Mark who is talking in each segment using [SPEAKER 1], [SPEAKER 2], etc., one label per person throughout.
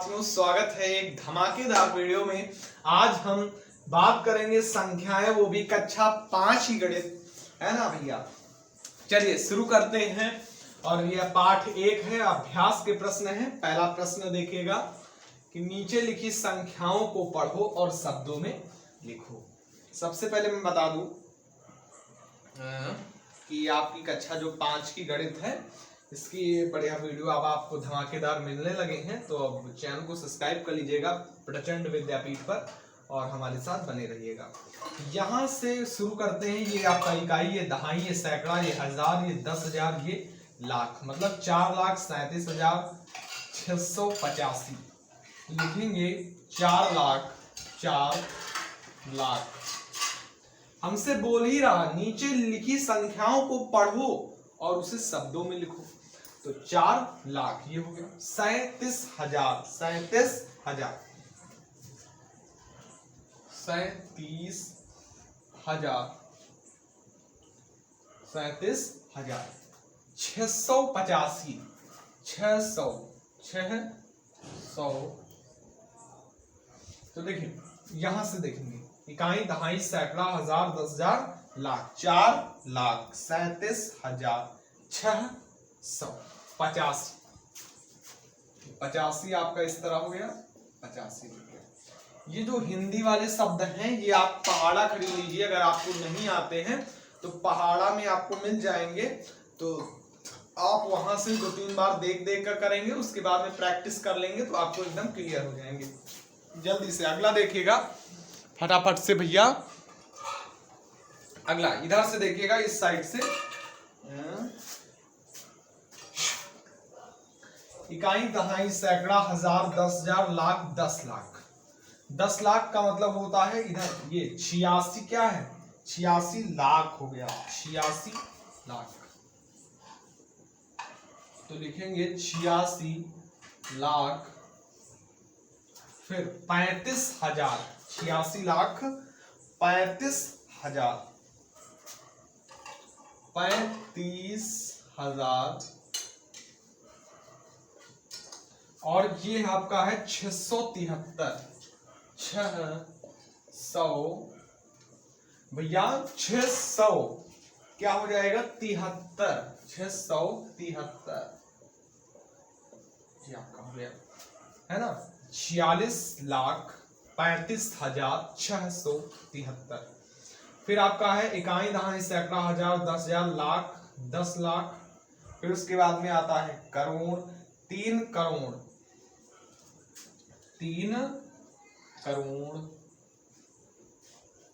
[SPEAKER 1] विद्यार्थियों, स्वागत है एक धमाकेदार वीडियो में। आज हम बात करेंगे संख्याएं, वो भी कक्षा 5 की गणित, है ना भैया। चलिए शुरू करते हैं। और यह पाठ 1 है, अभ्यास के प्रश्न हैं। पहला प्रश्न देखिएगा कि नीचे लिखी संख्याओं को पढ़ो और शब्दों में लिखो। सबसे पहले मैं बता दूं कि आपकी कक्षा जो 5 की गणित है, इसकी बढ़िया वीडियो अब आपको धमाकेदार मिलने लगे हैं, तो अब चैनल को सब्सक्राइब कर लीजिएगा प्रचंड विद्यापीठ पर और हमारे साथ बने रहिएगा। यहाँ से शुरू करते हैं। ये आपका इकाई, ये दहाई, ये सैकड़ा, ये हजार, ये 10,000, ये लाख, मतलब 4,37,685 लिखेंगे। 4 लाख, 4 लाख। हमसे बोल ही रहा नीचे लिखी संख्याओं को पढ़ो और उसे शब्दों में लिखो। तो 4 लाख ये हो गया। 37,000, 37,000, 37,000, 37,000। 685, 600, 600। तो देखिए यहां से देखेंगे इकाई, दहाई, सैकड़ा, हजार, 10,000, लाख। 4 लाख, 37,685। 85 आपका इस तरह हो गया। 85 हो गया। ये जो हिंदी वाले शब्द हैं, ये आप पहाड़ा खरीद लीजिए। अगर आपको नहीं आते हैं तो पहाड़ा में आपको मिल जाएंगे, तो आप वहां से 2-3 बार देख देख कर करेंगे, उसके बाद में प्रैक्टिस कर लेंगे तो आपको एकदम क्लियर हो जाएंगे। जल्दी से अगला देखिएगा फटाफट से भैया। अगला इधर से देखिएगा, इस साइड से। इकाई, दहाई, सैकड़ा, हजार, 10,000, लाख, 10 लाख। 10 लाख का मतलब होता है इधर ये 86 क्या है, 86 लाख हो गया। 86 लाख। तो लिखेंगे 86 लाख। फिर 35,000, 86 लाख 35,000, 35,000। और ये आपका है 673, 600 भैया। 600 क्या हो जाएगा, 73, 673 ये आपका हो गया, है ना। 46 लाख 35,673। फिर आपका है इकाई, दहाई, सैकड़ा, हजार, 10,000, लाख, 10 लाख। फिर उसके बाद में आता है करोड़, 3 करोड़, 3 करोड़।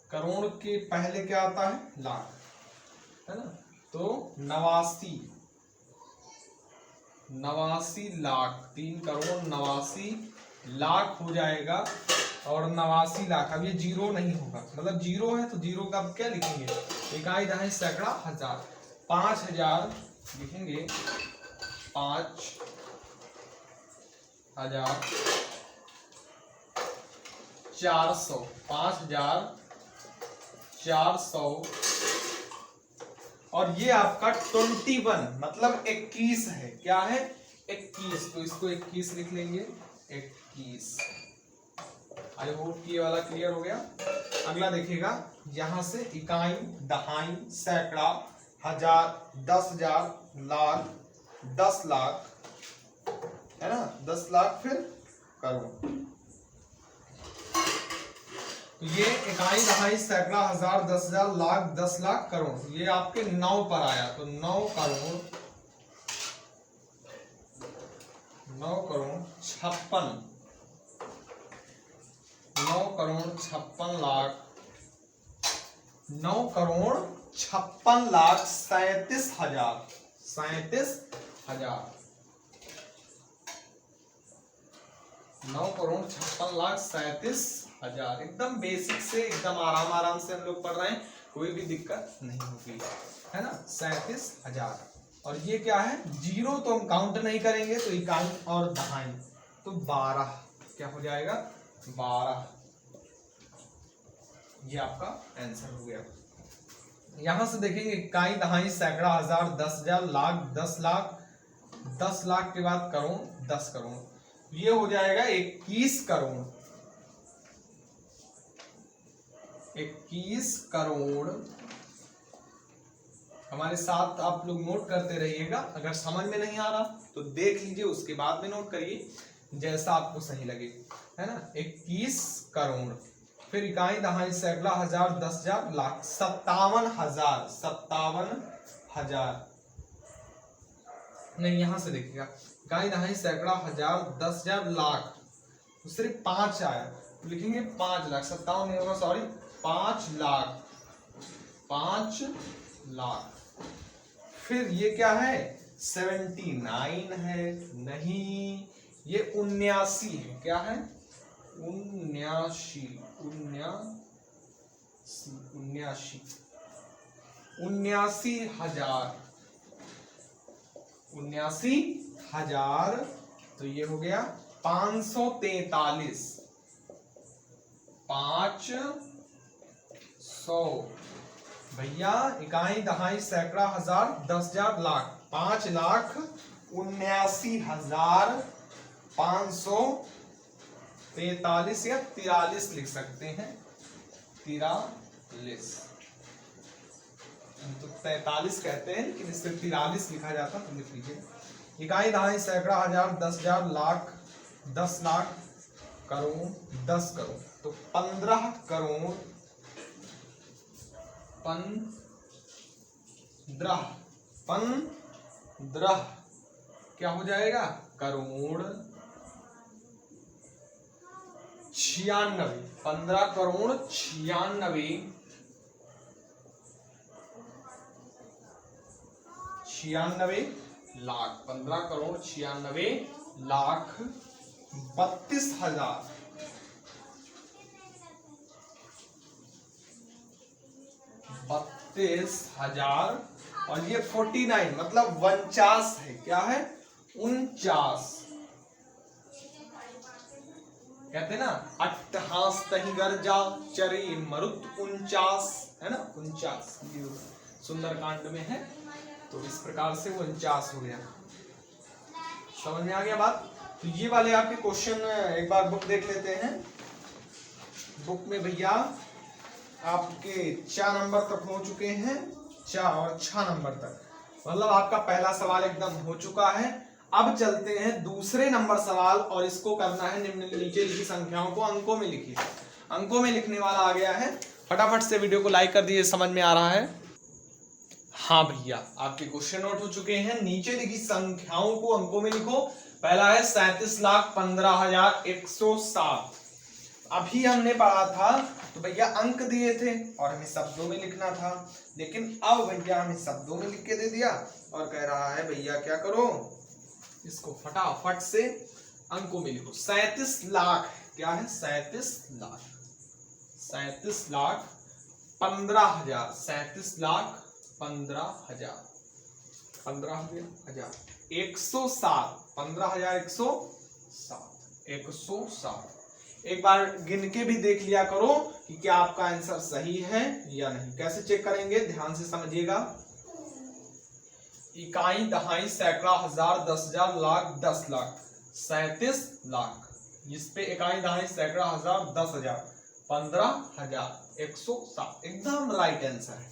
[SPEAKER 1] करोड़ के पहले क्या आता है, लाख, है ना। तो 89 लाख, 3 करोड़ 89 लाख हो जाएगा। और 89 लाख, अब ये जीरो नहीं होगा, मतलब जीरो है तो जीरो का क्या लिखेंगे, इकाई, दहाई, सैकड़ा, हजार। 5,000 लिखेंगे, 5,000, 400, 5,400। और ये आपका 21 मतलब 21 है। क्या है, 21। तो इसको 21 लिख लेंगे, 21। आई होप ये वाला क्लियर हो गया। अगला देखिएगा, यहां से इकाई, दहाई, सैकड़ा, हजार, 10,000, लाख, 10 लाख, है ना, 10 लाख। फिर करोड़। तो ये इकाई, दहाई, सैकड़ा, हजार, 10,000, लाख, 10 लाख, करोड़। ये आपके 9 पर आया, तो 9 करोड़, 9 करोड़ 56, 9 करोड़ 56 लाख, 9 करोड़ 56 लाख 37,000, 37,000। 9 करोड़ 56 लाख 37,000। एकदम बेसिक से, एकदम आराम से हम लोग पढ़ रहे हैं, कोई भी दिक्कत नहीं होगी, है ना। 37,000। और ये क्या है, जीरो तो हम काउंट नहीं करेंगे, तो इकाई और दहाई, तो 12 क्या हो जाएगा, 12। ये आपका आंसर हो गया। यहां से देखेंगे इकाई, दहाई, सैकड़ा, हजार, 10,000, लाख, 10 लाख, 10 लाख के बाद करोड़, 10 करोड़। ये हो जाएगा 21 करोड़। 21 करोड़। हमारे साथ आप लोग नोट करते रहिएगा, अगर समझ में नहीं आ रहा तो देख लीजिए, उसके बाद में नोट करिए जैसा आपको सही लगे, है ना। 21 करोड़, फिर इकाई दहाई सैकड़ा हजार दस हजार लाख 57,000। 57,000 नहीं, यहां से देखिएगा, इकाई दहाई सैकड़ा हजार दस हजार लाख, तो सिर्फ 5 आया तो लिखेंगे 5 लाख। 57 नहीं होगा, सॉरी, 5 लाख। 5 लाख। फिर ये क्या है, 79 है, नहीं, ये 79 है। क्या है, 79। 79,000। 79,000, तो ये हो गया 543। 500 भैया, इकाई दहाई सैकड़ा हजार दस हजार लाख, 5,79,543 या 43 लिख सकते हैं। 43 तो 43 कहते हैं, लेकिन इससे 43 लिखा जाता, तो लिख लीजिए। इकाई दहाई सैकड़ा हजार दस हजार लाख, 10 लाख करोड़, 10 करोड़, तो 15 करोड़। 15 क्या हो जाएगा, करोड़ 96। 15 करोड़ 96 लाख। 15 करोड़ 96 लाख 32,000। 32,000 और ये 49 मतलब 49 है। क्या है, 49 कहते हैं ना, अट्टहास तही गर्जा चरे मरुत 49, है ना, 49 सुंदरकांड में है। तो इस प्रकार से 49 हो गया। समझ में आ गया बात। तो ये वाले आपके क्वेश्चन एक बार बुक देख लेते हैं। बुक में भैया आपके 4 नंबर तक हो चुके हैं, 4 और 6 नंबर तक, मतलब आपका पहला सवाल एकदम हो चुका है। अब चलते हैं दूसरे नंबर सवाल, और इसको करना है नीचे लिखी संख्याओं को अंकों में लिखिए। अंकों में लिखने वाला आ गया है, फटाफट से वीडियो को लाइक कर दीजिए। समझ में आ रहा है? हाँ भैया, आपके क्वेश्चन नोट हो चुके हैं। नीचे लिखी संख्याओं को अंकों में लिखो। पहला है 37,15,107। अभी हमने पढ़ा था तो भैया अंक दिए थे और हमें शब्दों में लिखना था, लेकिन अब भैया हमें शब्दों में लिख के दे दिया और कह रहा है भैया क्या करो, इसको फटाफट से अंकों में लिखो। 37 लाख, क्या है, 37 लाख। 37 लाख 15,000। 37 लाख 15,000। 15,000। 107। 15,107। 107। एक बार गिन के भी देख लिया करो कि क्या आपका आंसर सही है या नहीं। कैसे चेक करेंगे, ध्यान से समझिएगा। इकाई दहाई सैकड़ा हजार दस हजार लाख 10 लाख 37 लाख। इस पे इकाई दहाई सैकड़ा हजार 10,000 15,000 107 एकदम राइट आंसर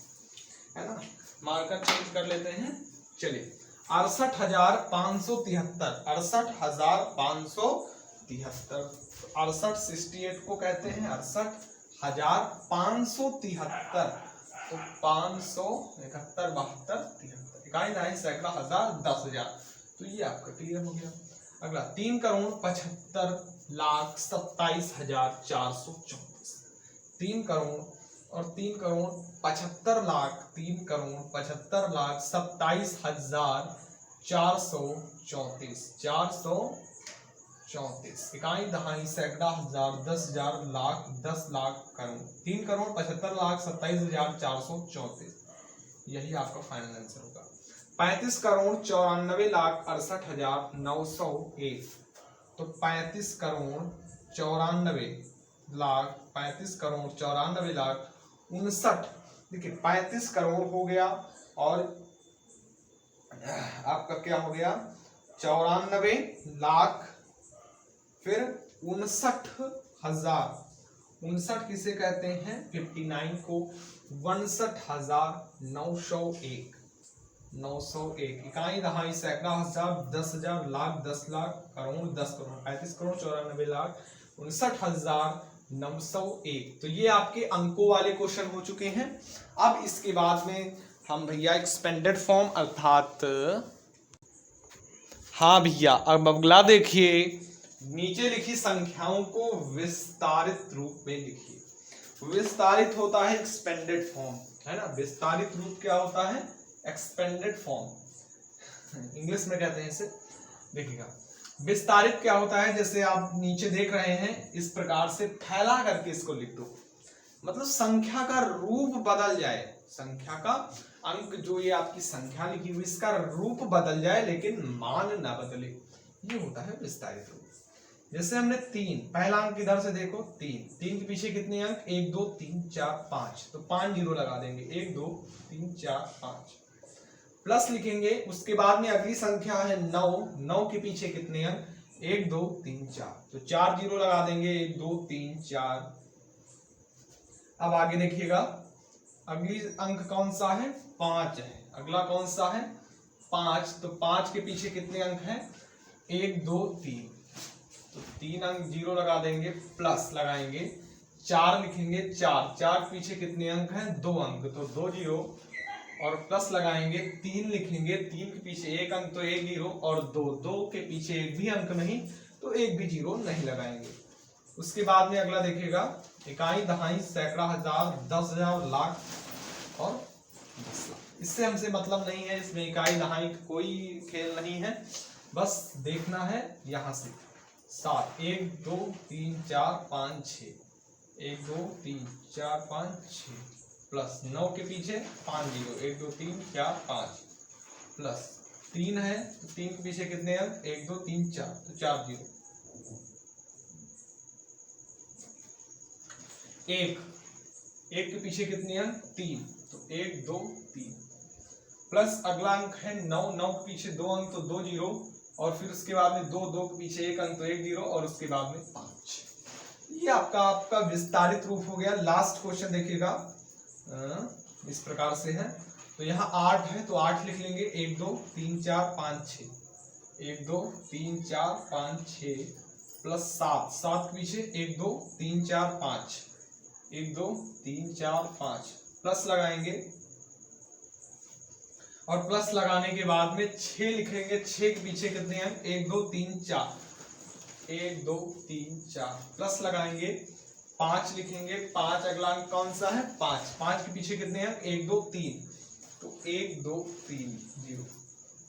[SPEAKER 1] है ना। मार्कर चेंज कर लेते हैं। चलिए 68,573। 68,573। 68 को कहते हैं 68,573। तो 571 72 73। इकाई दहाई सैकड़ा हजार 10,000। तो ये आपका क्लियर हो गया। अगला 3,27,27,434। 3 करोड़ और 3,75,00,000। 3,27,27,434। 434। इकाई दहाई सैकड़ा हजार 10,000 लाख 10 लाख करोड़। 3,75,27,434। यही आपका फाइनल आंसर होगा। 35,94,68,901। तो 35,94,59,59,। देखिए 35 करोड़ हो गया और आपका क्या हो गया, 94 लाख फिर 59,000, 59 किसे कहते हैं, 59 को 59,901, 901 इकाई, दहाई, सैकड़ा, हजार, 10,000, लाख, 10 लाख, करोड़, 10 करोड़, 35 करोड़, 94 लाख, 59,901। तो ये आपके अंकों वाले क्वेश्चन हो चुके हैं। अब इसके बाद में हम भैया एक्सपेंडेड फॉर्म अर्थात, हाँ भैया अब अगला देखिए, नीचे लिखी संख्याओं को विस्तारित रूप में लिखिए। विस्तारित होता है एक्सपेंडेड फॉर्म, है ना, विस्तारित रूप क्या होता है, एक्सपेंडेड फॉर्म, इंग्लिश में कहते हैं इसे। देखिएगा विस्तारित क्या होता है, जैसे आप नीचे देख रहे हैं, इस प्रकार से फैला करके इसको लिख दो, मतलब संख्या का रूप बदल जाए, संख्या का अंक जो ये आपकी संख्या लिखी हुई इसका रूप बदल जाए लेकिन मान ना बदले, ये होता है विस्तारित रूप। जैसे हमने 3, पहला अंक इधर से देखो 3, 3 के पीछे कितने अंक, 1 2 3 4 5, तो 5 जीरो लगा देंगे, 1 2 3 4 5, प्लस लिखेंगे। उसके बाद में अगली संख्या है 9, 9 के पीछे कितने अंक, 1 2 3 4, तो 4 जीरो लगा देंगे, 1 2 3 4। अब आगे देखिएगा, अगली अंक कौन सा है, 5 है, अगला कौन सा है 5, तो 5 के पीछे कितने अंक हैं, 1 2 3, तो 3 अंक जीरो लगा देंगे, प्लस लगाएंगे, 4 लिखेंगे, 4 के पीछे कितने अंक हैं, 2 अंक, तो 2 जीरो, और प्लस लगाएंगे, 3 लिखेंगे, 3 के पीछे 1 अंक तो 1 जीरो, और 2 के पीछे एक भी अंक नहीं तो एक भी जीरो नहीं लगाएंगे। उसके बाद में अगला देखिएगा, इकाई, दहाई, सैकड़ा, हजार, 10,000, लाख और 10 लाख। इससे हमसे मतलब नहीं है, इसमें इकाई दहाई कोई खेल नहीं है, बस देखना है यहाँ से 7, 1 2 3 4 5 6, 1 2 3 4 5 6, प्लस 9 के पीछे 5 जीरो, 1 2 3 4 5, प्लस 3 है तो 3 के पीछे कितने अंक, 1 2 3 4, तो 4 जीरो, 1 के पीछे कितने अंक, 3, तो 1 2 3, प्लस अगला अंक है 9, 9 के पीछे 2 अंक तो 2 जीरो, और फिर उसके बाद में 2 के पीछे 1 अंक तो 1 जीरो, और उसके बाद में 5। ये आपका विस्तारित रूप हो गया। लास्ट क्वेश्चन देखिएगा, इस प्रकार से है, तो यहाँ 8 है तो 8 लिख लेंगे, 1 2 3 4 5 6, 1 2 3 4 5 6, प्लस 7 के पीछे 1 2 3 4 5, 1 2 3 4 5, प्लस लगाएंगे, और प्लस लगाने के बाद में 6 लिखेंगे, 6 के पीछे कितने अंक, 1 2 3 4, 1 2 3 4, प्लस लगाएंगे, 5 लिखेंगे, 5 अगला अंक कौन सा है, 5 के पीछे कितने अंक, 1 2 3, तो 1 2 3 जीरो।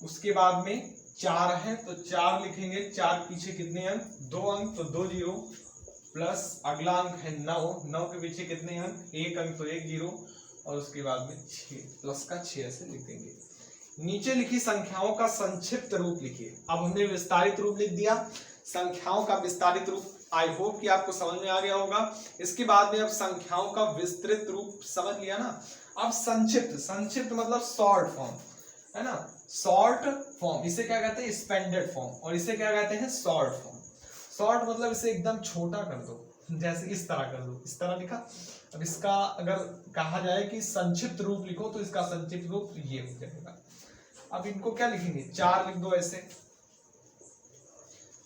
[SPEAKER 1] उसके बाद में 4 है तो 4 लिखेंगे, 4 के पीछे कितने अंक, 2 अंक तो 2 जीरो, प्लस अगला अंक है 9, 9 के पीछे कितने अंक, 1 अंक तो 1 जीरो, और उसके बाद में 6, प्लस का 6 ऐसे लिख देंगे। नीचे लिखी संख्याओं का संक्षिप्त रूप लिखिए। अब हमने विस्तारित रूप लिख दिया, संख्याओं का विस्तारित रूप आई होप कि आपको समझ में आ गया होगा। इसके बाद में अब संख्याओं का विस्तृत रूप समझ लिया ना, अब संक्षिप्त, संक्षिप्त मतलब शॉर्ट फॉर्म, है ना, शॉर्ट फॉर्म, इसे क्या कहते हैं, एक्सपेंडेड फॉर्म, और इसे क्या कहते हैं, शॉर्ट फॉर्म। शॉर्ट मतलब इसे एकदम छोटा कर दो, जैसे इस तरह कर दो, इस तरह लिखा। अब इसका अगर कहा जाए कि संक्षिप्त रूप लिखो तो इसका संक्षिप्त रूप ये हो जाएगा। अब इनको क्या लिखेंगे, 4 लिख दो ऐसे,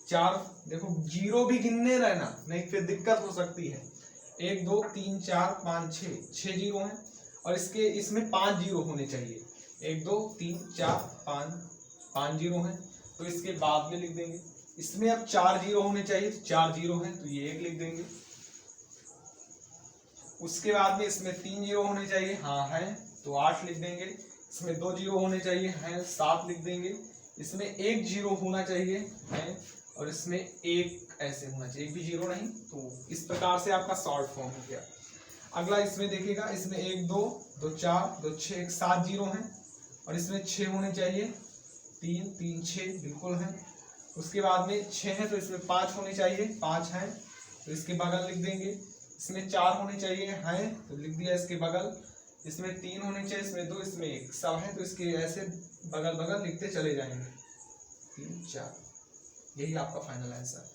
[SPEAKER 1] 4, देखो जीरो भी गिनने रहना, नहीं फिर दिक्कत हो सकती है। 1 2 3 4 5 6 जीरो हैं, और इसमें 5 जीरो होने चाहिए, 1 2 3 4 5 जीरो हैं, तो इसके बाद में लिख देंगे। इसमें अब 4 जीरो होने चाहिए, तो 4 जीरो हैं, तो ये 1 लिख देंगे। उसके बाद में इसमें 3 जीरो होने चाहिए, हाँ है, तो 8 लिख देंगे। इसमें 2 जीरो होने चाहिए, हैं, 7 लिख देंगे। इसमें 1 जीरो होना चाहिए, है, और इसमें 1 ऐसे होना चाहिए, 1 भी जीरो नहीं, तो इस प्रकार से आपका शॉर्ट फॉर्म हो गया। अगला इसमें देखिएगा, इसमें 1 2 2 4 2 6 7 जीरो हैं, और इसमें 6 होने चाहिए, 3 3 6 बिल्कुल है। उसके बाद में 6 है तो इसमें 5 होने चाहिए, 5 है, तो इसके बगल लिख देंगे। इसमें 4 होने चाहिए, हैं, तो लिख दिया इसके बगल। इसमें 3 होने चाहिए, इसमें 2, इसमें 1, सब है, तो इसके ऐसे बगल बगल लिखते चले जाएंगे, 3 4, यही आपका फाइनल आंसर।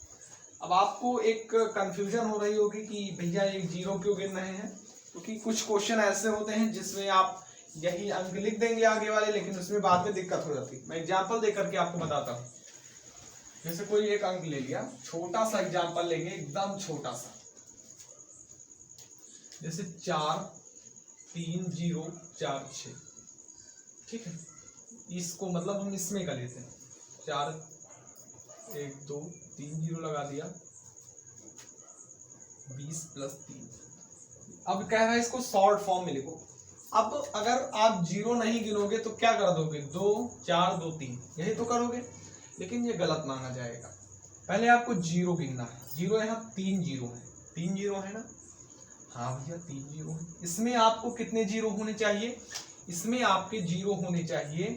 [SPEAKER 1] अब आपको एक कंफ्यूजन हो रही होगी कि भैया एक जीरो क्यों गिन रहे हैं, क्योंकि कुछ क्वेश्चन ऐसे होते हैं जिसमें आप यही अंक लिख देंगे आगे वाले, लेकिन उसमें बाद में दिक्कत हो जाती है। मैं एग्जांपल देकर के आपको बताता हूँ। जैसे कोई एक अंक ले लिया, छोटा सा एग्जांपल लेंगे, एकदम छोटा सा, जैसे 4 3 0 4 6, ठीक है। इसको मतलब हम इसमें कर लेते हैं, 4 1 2 3 0 लगा दिया, 20 + 3। अब कह रहा है इसको शॉर्ट फॉर्म में लिखो। अब अगर आप जीरो नहीं गिनोगे तो क्या कर दोगे, 2 4 2 3, यही तो करोगे, लेकिन ये गलत माना जाएगा। पहले आपको जीरो गिनना है। जीरो यहाँ 3 जीरो है, 3 जीरो है ना, हाँ भैया 3 जीरो है। इसमें आपको कितने जीरो होने चाहिए, इसमें आपके जीरो होने चाहिए,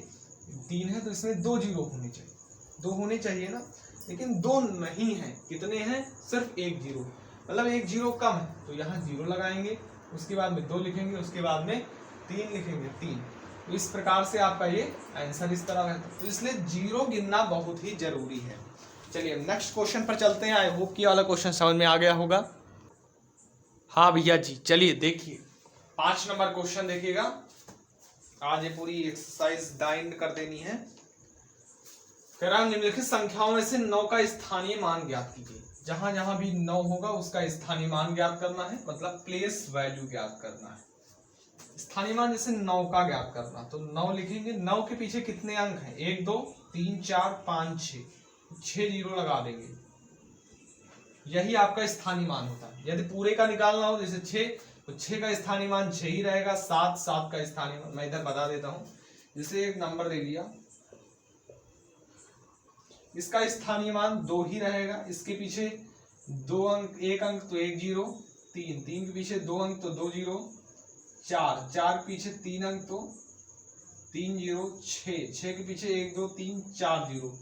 [SPEAKER 1] 3 है तो इसमें 2 जीरो होने चाहिए, 2 होने चाहिए ना, लेकिन 2 नहीं है। कितने हैं, सिर्फ 1 जीरो, मतलब 1 जीरो कम है, तो यहाँ 0 लगाएंगे, उसके बाद में 2 लिखेंगे, उसके बाद में 3 लिखेंगे, 3। तो इस प्रकार से आपका ये आंसर इस तरह है। तो इसलिए जीरो गिनना बहुत ही जरूरी है। चलिए नेक्स्ट क्वेश्चन पर चलते हैं। आई होप कि वाला क्वेश्चन समझ में आ गया होगा। हाँ भैया जी, चलिए देखिए 5 नंबर क्वेश्चन देखिएगा। आज ये पूरी एक्सरसाइज डाइंड कर देनी है। कह रहा निम्नलिखित संख्याओं में से 9 का स्थानीय मान ज्ञात कीजिए। जहां जहां भी 9 होगा उसका स्थानीय मान ज्ञात करना है, मतलब प्लेस वैल्यू ज्ञात करना है। स्थानीय मान जैसे 9 का ज्ञात करना, तो 9 लिखेंगे। 9 के पीछे कितने अंक हैं, 1 2 3 4 5 6, 6 जीरो लगा देंगे, यही आपका स्थानीय मान होता है। यदि पूरे का निकालना हो जैसे 6, तो 6 का स्थानीय मान 6 ही रहेगा। 7 7 का स्थानीय मान मैं इधर बता देता हूं। जैसे एक नंबर ले लिया, इसका स्थानीय मान 2 ही रहेगा। इसके पीछे 2 अंक, 1 अंक तो 1 जीरो, 3 3 के पीछे 2 अंक तो 2 जीरो, 4 4 के पीछे 3 अंक तो 3 जीरो, 6 6 के पीछे 1 2 3 4 जीरो,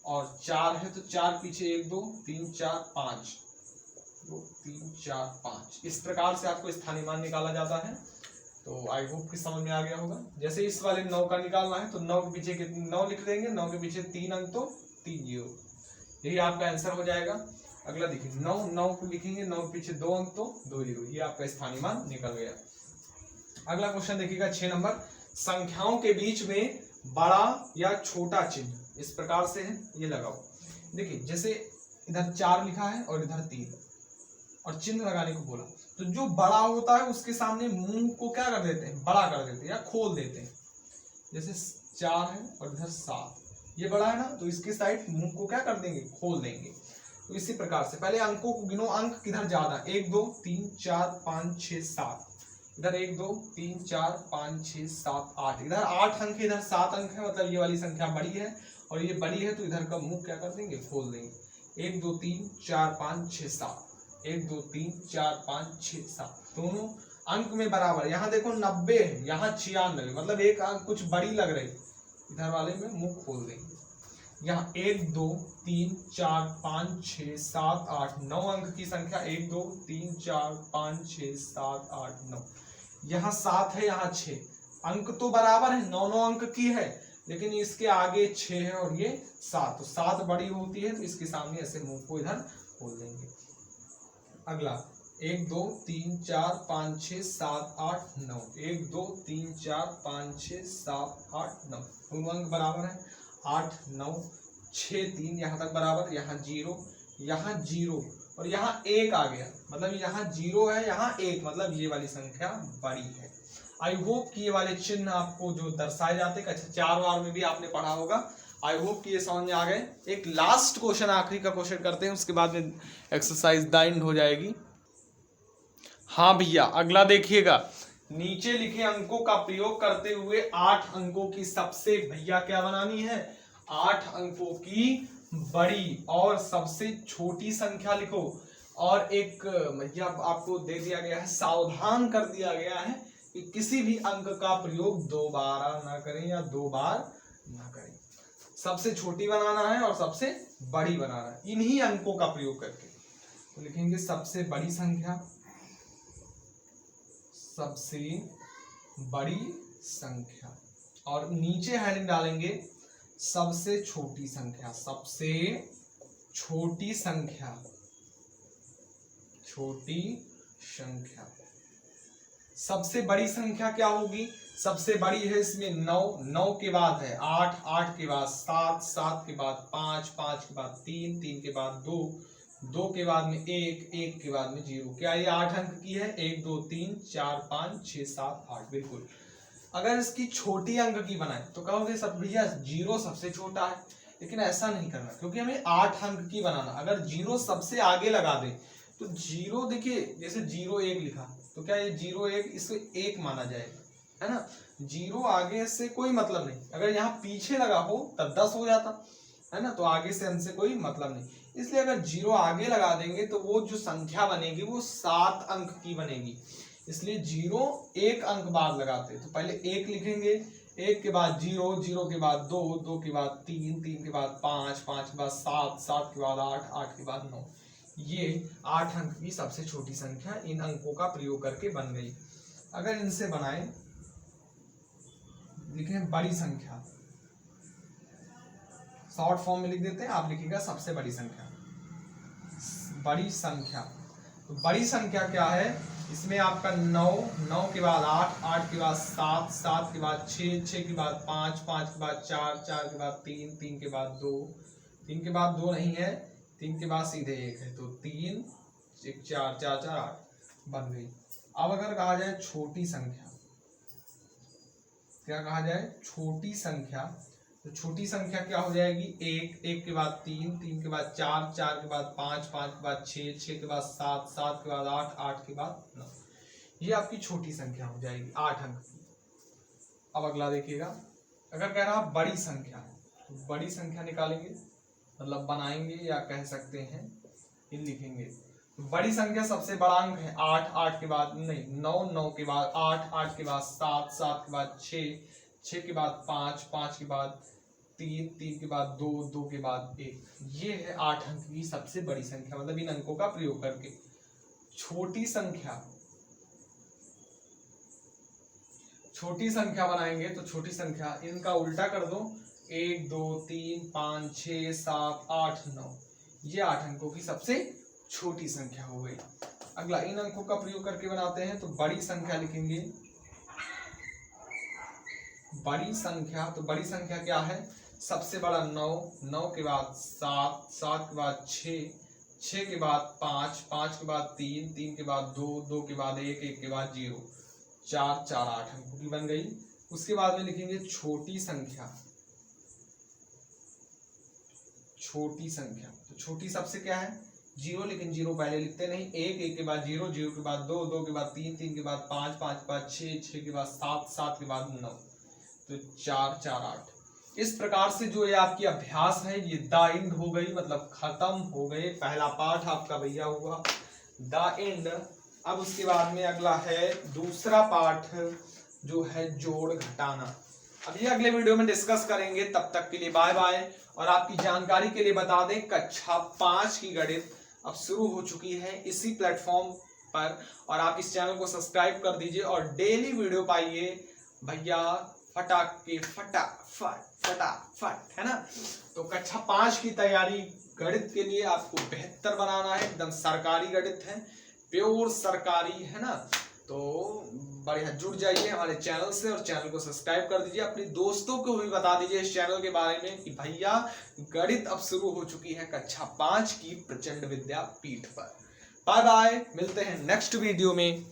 [SPEAKER 1] और 4 है तो 4 पीछे 1 2 3 4 5, 2 3 4 5। इस प्रकार से आपको स्थानीय मान निकाला जाता है। तो आई होप कि समझ में आ गया होगा। जैसे इस वाले 9 का निकालना है तो 9 के पीछे 9 लिख देंगे, 9 के पीछे 3 अंक तो 3 जीरो, यही आपका आंसर हो जाएगा। अगला देखिए 9 9 को लिखेंगे, 9 के पीछे 2 अंक तो 2 जीरो, ये आपका स्थानीय मान निकल गया। अगला क्वेश्चन देखिएगा 6 नंबर। संख्याओं के बीच में बड़ा या छोटा चिन्ह इस प्रकार से है, ये लगाओ। देखिए जैसे इधर 4 लिखा है और इधर 3, और चिन्ह लगाने को बोला, तो जो बड़ा होता है उसके सामने मुंह को क्या कर देते हैं, बड़ा कर देते हैं या खोल देते हैं। जैसे 4 है और इधर 7, ये बड़ा है ना, तो इसकी साइड मुंह को क्या कर देंगे, खोल देंगे। तो इसी प्रकार से पहले अंकों को गिनो, अंक किधर ज्यादा, 1 2 3 4 5 6 7, इधर 1 2 3 4 5 6 7 8, इधर 8 अंक है, इधर 7 अंक है, मतलब ये वाली संख्या बड़ी है और ये बड़ी है, तो इधर का मुंह क्या कर देंगे, खोल देंगे। 1 2 3 4 5 6 7, 1 2 3 4 5 6 7, दोनों अंक में बराबर। यहाँ देखो 90 है, यहाँ 96, मतलब एक अंक कुछ बड़ी लग रही, इधर वाले में मुंह खोल देंगे। यहाँ 1 2 3 4 5 6 7 8 9 अंक की संख्या, 1 2 3 4 5 6 7 8 9, यहाँ 7 है, यहाँ 6, अंक तो बराबर है, 9 9 अंक की है, लेकिन इसके आगे 6 है और ये 7, तो 7 बड़ी होती है, तो इसके सामने ऐसे मुंह को इधर खोल देंगे। अगला 1 2 3 4 5 6 7 8 9, 1 2 3 4 5 6 7 8 9, दोनों अंक बराबर है, 8 9 6 3, यहाँ तक बराबर, यहाँ 0, यहाँ 0 और यहाँ 1 आ गया, मतलब यहाँ 0 है, यहाँ 1, मतलब ये वाली संख्या बड़ी है। आई होप कि ये वाले चिन्ह आपको जो दर्शाए जाते हैं, अच्छा 4 बार में भी आपने पढ़ा होगा। आई होप कि ये समझ में आ गए। एक लास्ट क्वेश्चन, आखिरी का क्वेश्चन करते हैं, उसके बाद में एक्सरसाइज डाइंड हो जाएगी। हाँ भैया अगला देखिएगा, नीचे लिखे अंकों का प्रयोग करते हुए 8 अंकों की सबसे भैया क्या बनानी है, 8 अंकों की बड़ी और सबसे छोटी संख्या लिखो। और एक भैया आपको दे दिया गया है, सावधान कर दिया गया है कि किसी भी अंक का प्रयोग दोबारा ना करें या 2 बार ना करें। सबसे छोटी बनाना है और सबसे बड़ी बनाना है, इन्हीं अंकों का प्रयोग करके। तो लिखेंगे सबसे बड़ी संख्या, सबसे बड़ी संख्या, और नीचे हेडिंग डालेंगे सबसे छोटी संख्या, सबसे छोटी संख्या, छोटी संख्या। सबसे बड़ी संख्या क्या होगी? सबसे बड़ी है इसमें 9, 9 के बाद है 8, 8 के बाद 7, 7 के बाद 5, 5 के बाद 3, 3 के बाद 2, 2 के बाद में 1, 1 के बाद में 0। क्या ये 8 अंक की है? 1 2 3 4 5 6 7 8। बिल्कुल। अगर इसकी छोटी अंक की बनाए तो कहोगे सब भैया 0 सबसे छोटा है, लेकिन ऐसा नहीं करना, क्योंकि हमें 8 अंक की बनाना। अगर 0 सबसे आगे लगा दे तो 0, देखिए जैसे 0 1 लिखा तो क्या ये 0 1 इसको 1 माना जाएगा, है ना। 0 आगे से कोई मतलब नहीं, अगर यहाँ पीछे लगा हो तब 10 हो जाता, है ना। तो आगे से हमसे कोई मतलब नहीं, इसलिए अगर 0 आगे लगा देंगे तो वो जो संख्या बनेगी वो 7 अंक की बनेगी। इसलिए 0 1 अंक बाद लगाते, तो पहले 1 लिखेंगे, 1 के बाद 0, 0 के बाद 2, 2 के बाद 3, 3 के बाद 5, 5 के बाद 7, 7 के बाद 8, 8 के बाद 9। ये 8 अंक की सबसे छोटी संख्या इन अंकों का प्रयोग करके बन गई। अगर इनसे बनाए, लिखें बड़ी संख्या, शॉर्ट फॉर्म में लिख देते हैं, आप लिखिएगा सबसे बड़ी संख्या, बड़ी संख्या। तो बड़ी संख्या क्या है? इसमें आपका 9, 9 के बाद 8, 8 के बाद 7, 7 के बाद 6, 6 के बाद 5, 5 के बाद 4, 4 के बाद 3, 3 के बाद 2, 3 के बाद 2 नहीं है, 3 के बाद सीधे 1 है, तो 3 1 4 4 4 8 बन गई। अब अगर कहा जाए छोटी संख्या, क्या कहा जाए? छोटी संख्या। तो छोटी संख्या क्या हो जाएगी? 1, 1 के बाद 3, 3 के बाद 4, 4 के बाद 5, 5 के बाद 6, 6 के बाद 7, 7 के बाद 8, 8 के बाद 9। ये आपकी छोटी संख्या हो जाएगी 8 अंक की। अब अगला देखिएगा, अगर कह रहा बड़ी संख्या, तो बड़ी संख्या निकालेंगे, मतलब बनाएंगे या कह सकते हैं इन लिखेंगे। बड़ी संख्या सबसे बड़ा अंक है 8, 8 के बाद नहीं 9, 9 के बाद 8, 8 के बाद 7, 7 के बाद 6, 6 के बाद 5, 5 के बाद 3, 3 के बाद 2, 2 के बाद 1। ये है 8 अंक की सबसे बड़ी संख्या, मतलब इन अंकों का प्रयोग करके। छोटी संख्या, छोटी संख्या बनाएंगे तो छोटी संख्या इनका उल्टा कर दो, 1 2 3 5 6 7 8 9। ये 8 अंकों की सबसे छोटी संख्या हो गई। अगला इन अंकों का प्रयोग करके बनाते हैं, तो बड़ी संख्या लिखेंगे, बड़ी संख्या। तो बड़ी संख्या क्या है? सबसे बड़ा 9, 9 के बाद 7, 7 के बाद 6, 6 के बाद 5, 5 के बाद 3, 3 के बाद 2, 2 के बाद 1, 1 के बाद 0, 4 4 8 अंकों की बन गई। उसके बाद में लिखेंगे छोटी संख्या, छोटी संख्या। तो छोटी सबसे क्या है? 0, लेकिन 0 पहले लिखते नहीं, 1, 1 के बाद 0, 0 के बाद 2, 2 के बाद 3, 3 के बाद 5, 5 के बाद 6, 6 के बाद 7, 7 के बाद 9, तो 4 4 8। इस प्रकार से जो ये आपकी अभ्यास है ये द एंड हो गई, मतलब खत्म हो गए। पहला पाठ आपका भैया हुआ द एंड। अब उसके बाद में अगला है दूसरा पाठ जो है जोड़ घटाना। अब ये अगले वीडियो में डिस्कस करेंगे। तब तक के लिए बाय बाय। और आपकी जानकारी के लिए बता दें, कक्षा 5 की गणित अब शुरू हो चुकी है इसी प्लेटफॉर्म पर, और आप इस चैनल को सब्सक्राइब कर दीजिए और डेली वीडियो पाइए भैया, फटाके फटाफट, है ना। तो कक्षा 5 की तैयारी गणित के लिए आपको बेहतर बनाना है, एकदम सरकारी गणित है, प्योर सरकारी, है ना। तो बढ़िया जुड़ जाइए हमारे चैनल से और चैनल को सब्सक्राइब कर दीजिए। अपने दोस्तों को भी बता दीजिए इस चैनल के बारे में कि भैया गणित अब शुरू हो चुकी है कक्षा 5 की प्रचंड विद्यापीठ पर। बाय बाय, मिलते हैं नेक्स्ट वीडियो में।